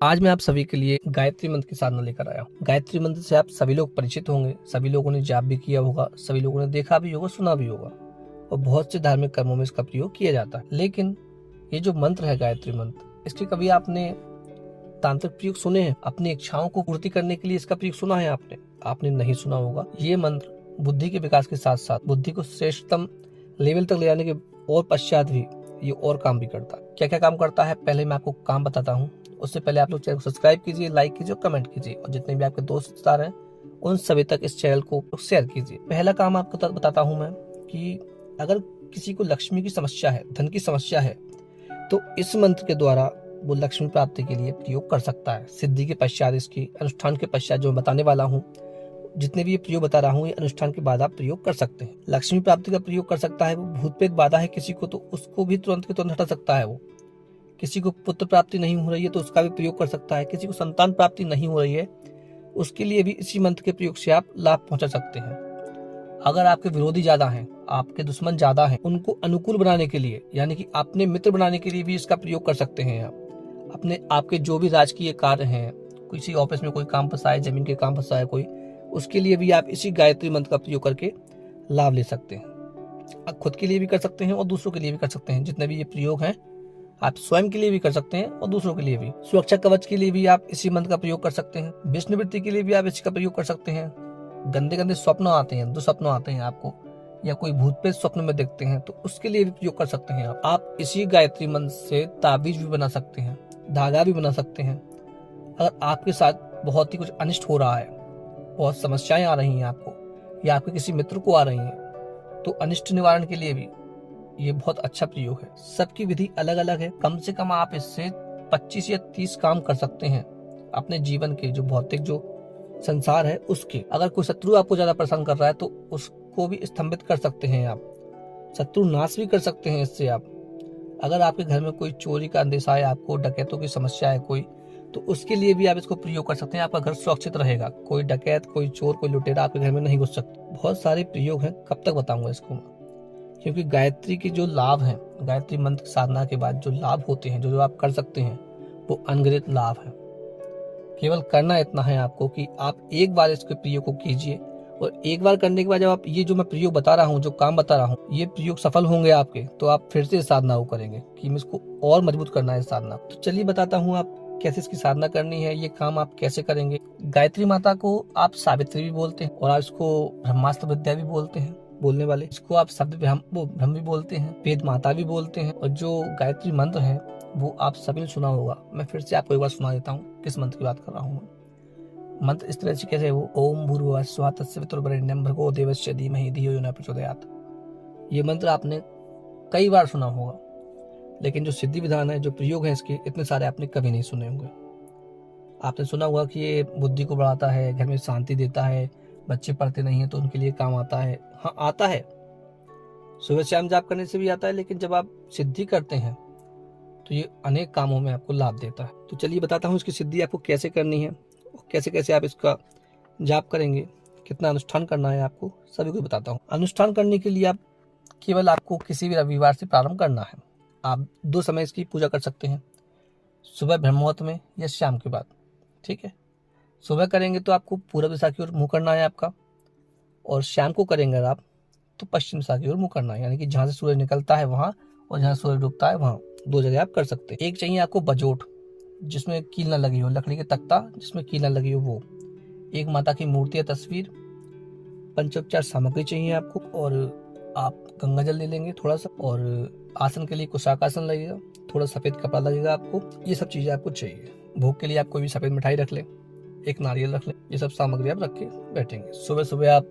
आज मैं आप सभी के लिए गायत्री मंत्र की साधना लेकर आया हूँ। गायत्री मंत्र से आप सभी लोग परिचित होंगे, सभी लोगों ने जाप भी किया होगा, सभी लोगों ने देखा भी होगा, सुना भी होगा और बहुत से धार्मिक कर्मों में इसका प्रयोग किया जाता है। लेकिन ये जो मंत्र है गायत्री मंत्र, इसके कभी आपने तांत्रिक प्रयोग सुने हैं? अपनी इच्छाओं को पूर्ति करने के लिए इसका प्रयोग सुना है आपने नहीं सुना होगा। ये मंत्र बुद्धि के विकास के साथ साथ बुद्धि को श्रेष्ठतम लेवल तक ले जाने के और पश्चात भी ये और काम भी करता है। क्या क्या काम करता है पहले मैं आपको काम बताता हूँ। उससे पहले आप लोग चैनल को सब्सक्राइब कीजिए, लाइक कीजिए और कमेंट कीजिए और जितने भी आपके दोस्त रिश्तेदार हैं उन सभी तक इस चैनल को शेयर कीजिए। पहला काम आपको बताता हूँ मैं कि अगर किसी को लक्ष्मी की समस्या है, धन की समस्या है, तो इस मंत्र के द्वारा वो लक्ष्मी प्राप्ति के लिए प्रयोग कर सकता है। सिद्धि के पश्चात, इसकी अनुष्ठान के पश्चात जो मैं बताने वाला हूँ, जितने भी ये प्रयोग बता रहा हूँ, ये अनुष्ठान के बाद आप प्रयोग कर सकते हैं। लक्ष्मी प्राप्ति का प्रयोग कर सकता है। वो भूत प्रेत बाधा है किसी को तो उसको भी तुरंत के तुरंत हटा सकता है। वो किसी को पुत्र प्राप्ति नहीं हो रही है तो उसका भी प्रयोग कर सकता है। किसी को संतान प्राप्ति नहीं हो रही है उसके लिए भी इसी मंत्र के प्रयोग से आप लाभ पहुंचा सकते हैं। अगर आपके विरोधी ज्यादा हैं, आपके दुश्मन ज्यादा हैं, उनको अनुकूल बनाने के लिए यानी कि अपने मित्र बनाने के लिए भी इसका प्रयोग कर सकते हैं। आप अपने आपके जो भी राजकीय कार्य हैं, किसी ऑफिस में कोई काम फंसा है, जमीन के काम फंसा है कोई, उसके लिए भी आप इसी गायत्री मंत्र का प्रयोग करके लाभ ले सकते हैं। आप खुद के लिए भी कर सकते हैं और दूसरों के लिए भी कर सकते हैं। जितने भी ये प्रयोग हैं आप स्वयं के लिए भी कर सकते हैं और दूसरों के लिए भी। सुरक्षा कवच के लिए भी आप इसी मंत्र का प्रयोग कर सकते हैं। विष्णुवृत्ति के लिए भी आप इसका प्रयोग कर सकते हैं। गंदे गंदे स्वप्न आते हैं, दुस्वप्न आते हैं आपको, या कोई भूत प्रेत स्वप्न में देखते हैं तो उसके लिए भी प्रयोग कर सकते हैं। आप इसी गायत्री मंत्र से ताबीज भी बना सकते हैं, धागा भी बना सकते हैं। अगर आपके साथ बहुत ही कुछ अनिष्ट हो रहा है, बहुत समस्याएं आ रही हैं आपको या आपके किसी मित्र को आ रही हैं, तो अनिष्ट निवारण के लिए भी ये बहुत अच्छा प्रयोग है। सबकी विधि अलग अलग है। कम से कम आप इससे 25 या 30 काम कर सकते हैं अपने जीवन के, जो भौतिक जो संसार है उसके। अगर कोई शत्रु आपको ज्यादा परेशान कर रहा है तो उसको भी स्तंभित कर सकते हैं आप, शत्रु नाश भी कर सकते हैं इससे आप। अगर आपके घर में कोई चोरी का अंदेशा है, आपको डकैतों की समस्या है कोई, तो उसके लिए भी आप इसको प्रयोग कर सकते हैं। आपका घर सुरक्षित रहेगा, कोई डकैत, कोई चोर, कोई लुटेरा आपके घर में नहीं घुस सकता। बहुत सारे प्रयोग हैं, कब तक बताऊंगा इसको, क्योंकि गायत्री के जो लाभ हैं, गायत्री मंत्र साधना के बाद जो लाभ होते हैं, जो आप कर सकते हैं, वो अनगिनत लाभ है। केवल करना इतना है आपको कि आप एक बार इसके प्रयोग को कीजिए और एक बार करने के बाद जब आप ये जो मैं प्रयोग बता रहा हूँ, जो काम बता रहा हूँ, ये प्रयोग सफल होंगे आपके, तो आप फिर से इस साधना को करेंगे कि मैं इसको और मजबूत करना है इस साधना। तो चलिए बताता हूँ आप कैसे इसकी साधना करनी है, ये काम आप कैसे करेंगे। गायत्री माता को आप सावित्री भी बोलते हैं और आप इसको ब्रह्मास्त्र विद्या भी बोलते हैं बोलने वाले। इसको आप शब्द ब्रह्म भी बोलते हैं, वेद माता भी बोलते हैं। और जो गायत्री मंत्र है वो आप सभी ने सुना होगा। मैं फिर से आपको एक बार सुना देता हूँ किस मंत्र की बात कर रहा हूँ। मंत्र इस तरह से कैसे वो, ओम भूर्भुवः स्वः तत्सवितुर्वरेण्यं भर्गो देवस्य धीमहि धियो यो न प्रचोदयात्। ये मंत्र आपने कई बार सुना होगा, लेकिन जो सिद्धि विधान है, जो प्रयोग है इसके, इतने सारे आपने कभी नहीं सुने होंगे। आपने सुना होगा कि ये बुद्धि को बढ़ाता है, घर में शांति देता है, बच्चे पढ़ते नहीं है तो उनके लिए काम आता है। हाँ आता है, सुबह शाम जाप करने से भी आता है, लेकिन जब आप सिद्धि करते हैं तो ये अनेक कामों में आपको लाभ देता है। तो चलिए बताता हूँ इसकी सिद्धि आपको कैसे करनी है और कैसे कैसे आप इसका जाप करेंगे, कितना अनुष्ठान करना है आपको, सभी को बताता हूँ। अनुष्ठान करने के लिए आपको किसी भी रविवार से प्रारंभ करना है। आप 2 समय इसकी पूजा कर सकते हैं, सुबह ब्रह्म मुहूर्त में या शाम के बाद। ठीक है, सुबह करेंगे तो आपको पूर्व दिशा की ओर मुंह करना है आपका, और शाम को करेंगे अगर आप तो पश्चिम दिशा की ओर मुंह करना है, यानी कि जहाँ से सूरज निकलता है वहाँ और जहाँ सूरज डूबता है वहाँ, 2 जगह आप कर सकते हैं। एक चाहिए आपको बजोट जिसमें कील न लगी हो, लकड़ी के तख्ता जिसमें कील न लगी हो वो, एक माता की मूर्ति या तस्वीर, पंचोपचार सामग्री चाहिए आपको, और आप गंगा जल ले लेंगे थोड़ा सा, और आसन के लिए कुशाकासन लगेगा, थोड़ा सफेद कपड़ा लगेगा आपको। ये सब चीजें आपको चाहिए। भोग के लिए आप कोई भी सफेद मिठाई रख लें, एक नारियल रख लें, ये सब सामग्री आप रख के बैठेंगे। सुबह सुबह आप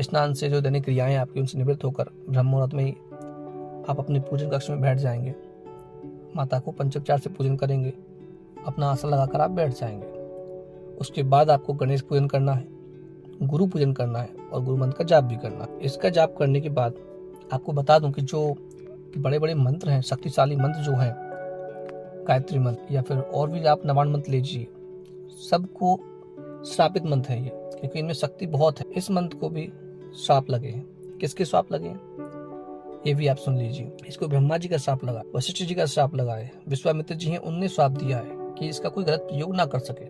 स्नान से जो दैनिक क्रियाएं आपकी उनसे निवृत्त होकर ब्रह्म मुहूर्त में ही आप अपने पूजन कक्ष में बैठ जाएंगे, माता को पंचोपचार से पूजन करेंगे, अपना आसन लगाकर आप बैठ जाएंगे। उसके बाद आपको गणेश पूजन करना है, गुरु पूजन करना है और गुरु मंत्र का जाप भी करना है। इसका जाप करने के बाद आपको बता दूं कि जो बड़े बड़े मंत्र हैं, शक्तिशाली मंत्र जो हैं, गायत्री मंत्र या फिर और भी आप नवान मंत्र लीजिए, सबको श्रापित मंत्र है ये, क्योंकि इनमें शक्ति बहुत है। इस मंत्र को भी श्राप लगे हैं। किसके श्राप लगे हैं ये भी आप सुन लीजिए। इसको ब्रह्मा जी का श्राप लगा, वशिष्ठ जी का श्राप लगा है, विश्वामित्र जी हैं, उनने श्राप दिया है कि इसका कोई गलत प्रयोग ना कर सके।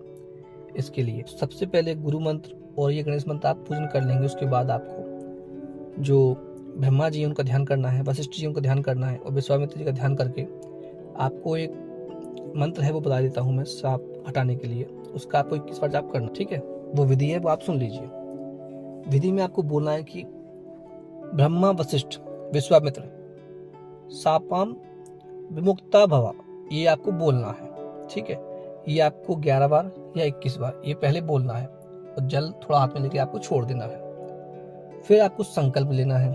इसके लिए सबसे पहले गुरु मंत्र और ये गणेश मंत्र आप पूजन कर लेंगे। उसके बाद आपको जो ब्रह्मा जी उनका ध्यान करना है, वशिष्ठ जी उनका ध्यान करना है और विश्वामित्र जी का ध्यान करके आपको एक मंत्र है वो बता देता हूँ मैं सांप हटाने के लिए। उसका आपको 21 बार जाप करना, ठीक है। वो विधि है वो आप सुन लीजिए। विधि में आपको बोलना है कि ब्रह्मा वशिष्ठ विश्वामित्र सापाम विमुक्ता भवा, ये आपको बोलना है, ठीक है। ये आपको 11 बार या 21 बार ये पहले बोलना है और जल थोड़ा हाथ में लेके आपको छोड़ देना है। फिर आपको संकल्प लेना है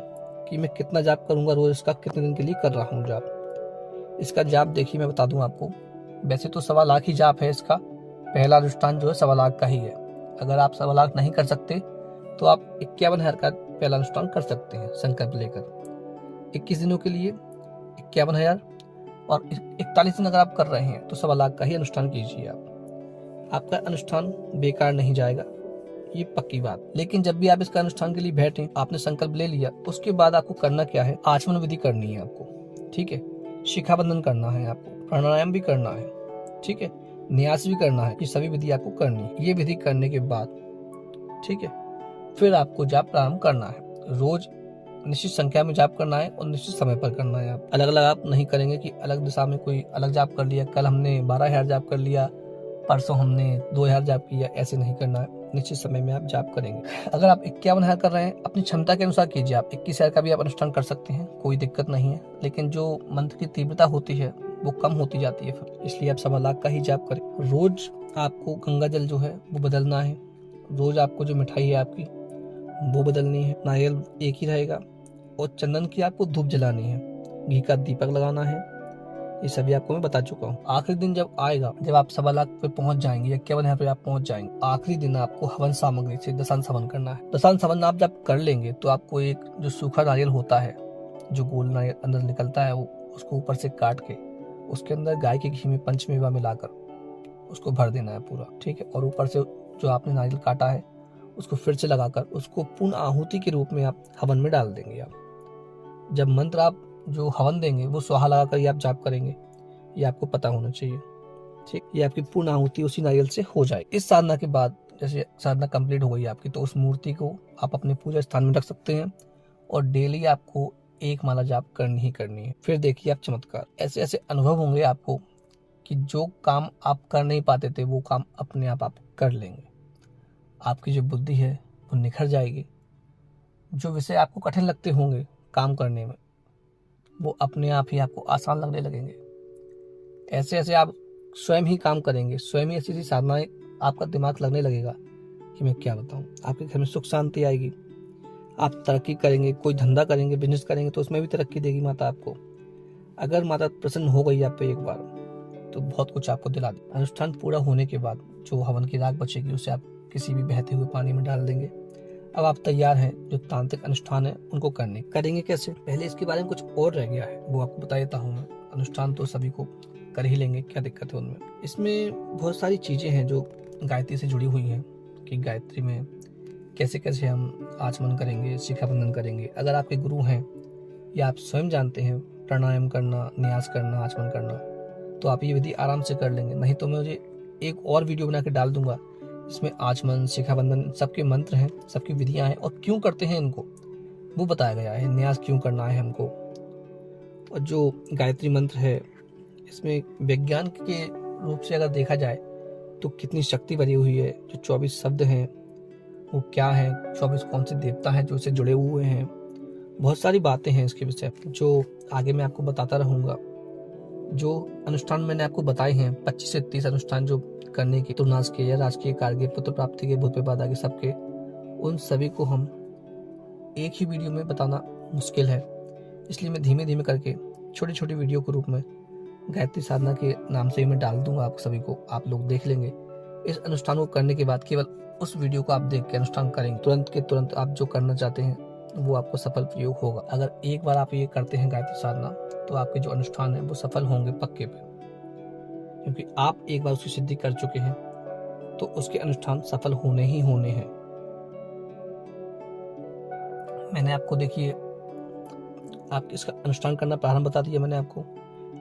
कि मैं कितना जाप करूंगा रोज, इसका कितने दिन के लिए कर रहा हूँ जाप। इसका जाप देखिए मैं बता दूं आपको, वैसे तो 1.25 लाख ही जाप है इसका। पहला अनुष्ठान जो है 1.25 लाख का ही है। अगर आप 1.25 लाख नहीं कर सकते तो आप 51,000 का पहला अनुष्ठान कर सकते हैं संकल्प लेकर। 21 दिनों के लिए 51,000 और 41 दिन अगर आप कर रहे हैं तो 1.25 लाख का ही अनुष्ठान कीजिए आप। आपका अनुष्ठान बेकार नहीं जाएगा, ये पक्की बात। लेकिन जब भी आप इसका अनुष्ठान के लिए बैठे, आपने संकल्प ले लिया, उसके बाद आपको करना क्या है, आचमन विधि करनी है आपको, ठीक है। शिखा बंधन करना है आपको, प्राणायाम भी करना है, ठीक है, न्यास भी करना है। ये सभी विधि आपको करनी है। ये विधि करने के बाद, ठीक है, फिर आपको जाप प्रारंभ करना है। रोज निश्चित संख्या में जाप करना है और निश्चित समय पर करना है। आप अलग अलग आप नहीं करेंगे कि अलग दिशा में कोई अलग जाप कर लिया, कल हमने 12,000 जाप कर लिया, परसों हमने 2,000 जाप किया, ऐसे नहीं करना है। निश्चित समय में आप जाप करेंगे। अगर आप 51,000 कर रहे हैं अपनी क्षमता के अनुसार कीजिए। आप 21,000 का भी आप अनुष्ठान कर सकते हैं, कोई दिक्कत नहीं है। लेकिन जो मंत्र की तीव्रता होती है वो कम होती जाती है फिर, इसलिए आप 1.25 लाख का ही जाप करें। रोज आपको गंगा जल जो है वो बदलना है। रोज आपको जो मिठाई है आपकी वो बदलनी है। नारियल एक ही रहेगा और चंदन की आपको धूप जलानी है, घी का दीपक लगाना है। ये सभी आपको मैं बता चुका हूँ। आखिरी दिन जब आएगा, जब आप 1.25 लाख पे पहुंच जाएंगे, 51,000 पे आप पहुंच जाएंगे, आखिरी दिन आपको हवन सामग्री से दशांश हवन करना है। दशांश हवन आप जब कर लेंगे तो आपको एक जो सूखा नारियल होता है, जो गोल नारियल अंदर निकलता है, वो उसको ऊपर से काट के उसके अंदर गाय के घी में पंचमेवा मिलाकर उसको भर देना है पूरा, ठीक है। और ऊपर से जो आपने नारियल काटा है उसको फिर से लगाकर उसको पूर्ण आहुति के रूप में आप हवन में डाल देंगे। आप जब मंत्र आप जो हवन देंगे वो स्वाहा लगाकर ये आप जाप करेंगे, ये आपको पता होना चाहिए, ठीक। ये आपकी पूर्ण आहुति उसी नारियल से हो जाए। इस साधना के बाद जैसे साधना कंप्लीट हो गई आपकी, तो उस मूर्ति को आप अपने पूजा स्थान में रख सकते हैं और डेली आपको 1 माला जाप करनी ही करनी है। फिर देखिए आप चमत्कार, ऐसे ऐसे अनुभव होंगे आपको कि जो काम आप कर नहीं पाते थे वो काम अपने आप कर लेंगे। आपकी जो बुद्धि है वो निखर जाएगी। जो विषय आपको कठिन लगते होंगे काम करने में, वो अपने आप ही आपको आसान लगने लगेंगे। ऐसे ऐसे आप स्वयं ही काम करेंगे, स्वयं ही ऐसी ऐसी साधनाएं आपका दिमाग लगने लगेगा कि मैं क्या बताऊं। आपके घर में सुख शांति आएगी, आप तरक्की करेंगे, कोई धंधा करेंगे, बिजनेस करेंगे तो उसमें भी तरक्की देगी माता आपको। अगर माता प्रसन्न हो गई आप पे एक बार तो बहुत कुछ आपको दिला दे। अनुष्ठान पूरा होने के बाद जो हवन की राख बचेगी उसे आप किसी भी बहते हुए पानी में डाल देंगे। अब आप तैयार हैं जो तांत्रिक अनुष्ठान है उनको करेंगे कैसे, पहले इसके बारे में कुछ और रह गया है वो आपको बता देता हूँ मैं। अनुष्ठान तो सभी को कर ही लेंगे, क्या दिक्कत है उनमें। इसमें बहुत सारी चीजें हैं जो गायत्री से जुड़ी हुई हैं कि गायत्री में कैसे कैसे हम आचमन करेंगे, शिखा बंधन करेंगे। अगर आपके गुरु हैं या आप स्वयं जानते हैं प्राणायाम करना, न्यास करना, आचमन करना, तो आप ये विधि आराम से कर लेंगे। नहीं तो मैं मुझे एक और वीडियो बना के डाल दूंगा, इसमें आचमन, शिखा बंधन सबके मंत्र हैं, सबकी विधियां हैं और क्यों करते हैं इनको वो बताया गया है। न्यास क्यों करना है हमको, और जो गायत्री मंत्र है इसमें विज्ञान के रूप से अगर देखा जाए तो कितनी शक्ति भरी हुई है। जो 24 शब्द हैं वो क्या है, 24 कौन से देवता हैं जो इससे जुड़े हुए हैं, बहुत सारी बातें हैं इसके विषय जो आगे मैं आपको बताता रहूंगा। जो अनुष्ठान मैंने आपको बताए हैं 25 से 30 अनुष्ठान जो करने की, तो नाश के या राजकीय कार्य, पुत्र प्राप्ति के, भूत विवाद के, सबके उन सभी को हम एक ही वीडियो में बताना मुश्किल है। इसलिए मैं धीमे धीमे करके छोटी छोटी वीडियो के रूप में गायत्री साधना के नाम से ही मैं डाल दूंगा आप सभी को, आप लोग देख लेंगे। इस अनुष्ठान को करने के बाद केवल उस वीडियो को आप देख के अनुष्ठान करेंगे, तुरंत के तुरंत आप जो करना चाहते हैं वो आपको सफल प्रयोग होगा। अगर एक बार आप ये करते हैं गायत्री साधना तो आपके जो अनुष्ठान है वो सफल होंगे पक्के पे, क्योंकि आप एक बार उसकी सिद्धि कर चुके हैं तो उसके अनुष्ठान सफल होने ही होने हैं। मैंने आपको देखिए आप इसका अनुष्ठान करना प्रारंभ बता दिया मैंने आपको,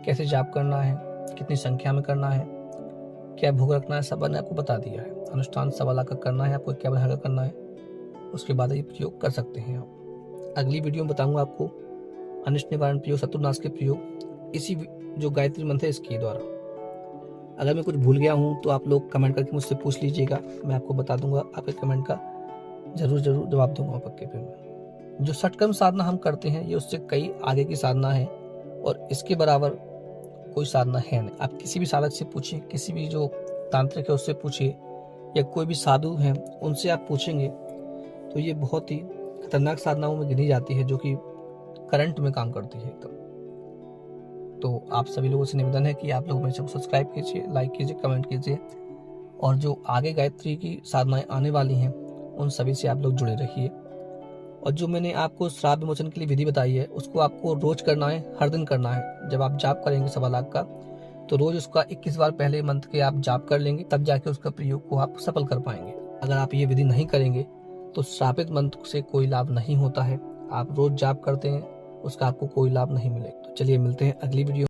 कैसे जाप करना है, कितनी संख्या में करना है, क्या भोग रखना है सब मैंने आपको बता दिया है। अनुष्ठान 1.25 लाख का करना है आपको, 51 का करना है, उसके बाद ये प्रयोग कर सकते हैं आप। अगली वीडियो में बताऊंगा आपको अनिष्ट निवारण प्रयोग, शत्रुनाश के प्रयोग इसी जो गायत्री मंत्र है इसके द्वारा। अगर मैं कुछ भूल गया हूँ तो आप लोग कमेंट करके मुझसे पूछ लीजिएगा, मैं आपको बता दूंगा, आपके कमेंट का जरूर जवाब दूंगा पक्के पे मैं। जो षटकर्म साधना हम करते हैं ये उससे कई आगे की साधना है और इसके बराबर कोई साधना है नहीं। आप किसी भी साधक से पूछिए, किसी भी जो तांत्रिक है उससे पूछिए, या कोई भी साधु हैं उनसे आप पूछेंगे तो ये बहुत ही खतरनाक साधनाओं में गिनी जाती है, जो कि करंट में काम करती है एकदम। तो आप सभी लोगों से निवेदन है कि आप लोग मेरे चैनल को सब्सक्राइब कीजिए, लाइक कीजिए, कमेंट कीजिए, और जो आगे गायत्री की साधनाएं आने वाली हैं उन सभी से आप लोग जुड़े रहिए। और जो मैंने आपको श्राप विमोचन के लिए विधि बताई है उसको आपको रोज करना है, हर दिन करना है। जब आप जाप करेंगे 1.25 लाख का तो रोज उसका 21 बार पहले मंत्र के आप जाप कर लेंगे, तब जाके उसका प्रयोग को आप सफल कर पाएंगे। अगर आप ये विधि नहीं करेंगे तो श्रापित मंत्र से कोई लाभ नहीं होता है। आप रोज जाप करते हैं उसका आपको कोई लाभ नहीं मिलेगा। तो चलिए मिलते हैं अगली वीडियो।